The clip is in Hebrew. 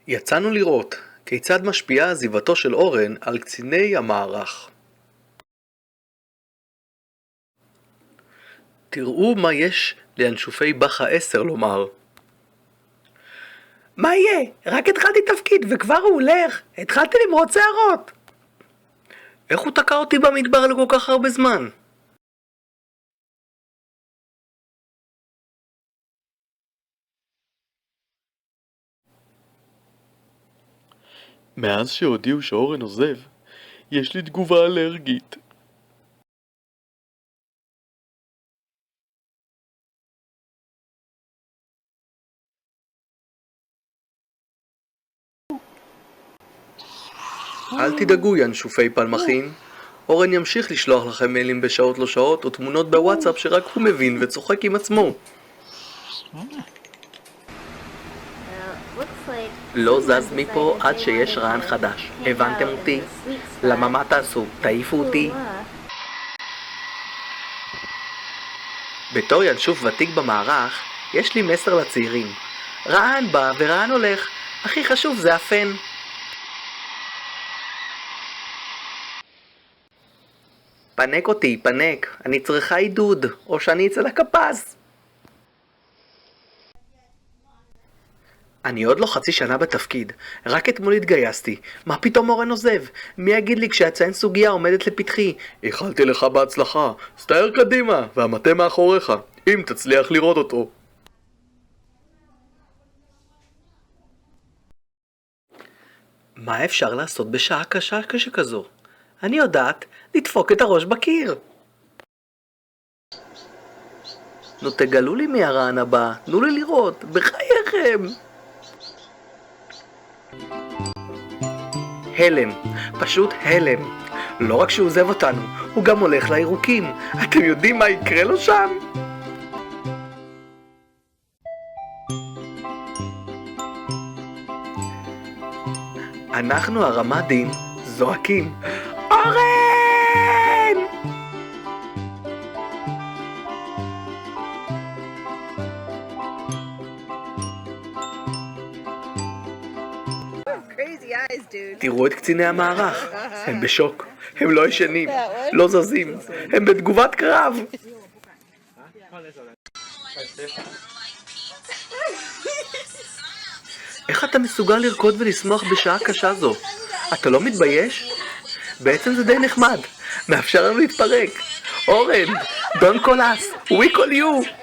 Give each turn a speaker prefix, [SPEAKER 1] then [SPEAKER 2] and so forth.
[SPEAKER 1] יצאנו לראות כיצד משפיעה עזיבתו של אורן על קציני המערך. תראו מה יש לאנשופי בחה 10 לומר.
[SPEAKER 2] מה יהיה? רק התחלתי תפקיד וכבר הוא הולך. התחלתי למרוץ שערות.
[SPEAKER 1] איך הוא תקע אותי במדבר לכל כך הרבה זמן?
[SPEAKER 3] מאז שהודיעו שאורן עוזב, יש לי תגובה אלרגית.
[SPEAKER 1] אל תדאגו ינשופי פלמחים, אורן ימשיך לשלוח לכם מיילים בשעות לא שעות או תמונות בוואטסאפ שרק הוא מבין וצוחק עם עצמו. לא זז מפה עד שיש רעיון חדש. הבנתם אותי? למה מה תעשו? תעיפו אותי? בתור ינשוף ותיק במערך, יש לי מסר לצעירים. רעיון בא ורעיון הולך. הכי חשוב זה הפן. פנק אותי, פנק. אני צריכה עידוד, או שאני אצא לקפס. אני עוד לא חצי שנה בתפקיד, רק אתמול התגייסתי. מה פתאום אורן עוזב? מי יגיד לי כשהציין סוגיה עומדת לפתחי? איחלתי לך בהצלחה, סתער קדימה, והמטה מאחוריך, אם תצליח לראות אותו. מה אפשר לעשות בשעה קשה כשכזו? אני יודעת, לדפוק את הראש בקיר. נו תגלו לי מי הרעיון הבא, תנו לי לראות, בחייכם. הלם, פשוט הלם. לא רק שהוא עוזב אותנו, הוא גם הולך לירוקים. אתם יודעים מה יקרה לו שם? אנחנו הרמ"דים זועקים אורן! תראו את קציני המערך, הם בשוק, הם לא ישנים, לא זזים, הם בתגובת קרב. איך אתה מסוגל לרקוד ולשמוח בשעה קשה זו? אתה לא מתבייש? בעצם זה די נחמד, מאפשר לנו להתפרק. אורן, don't call us, we call you.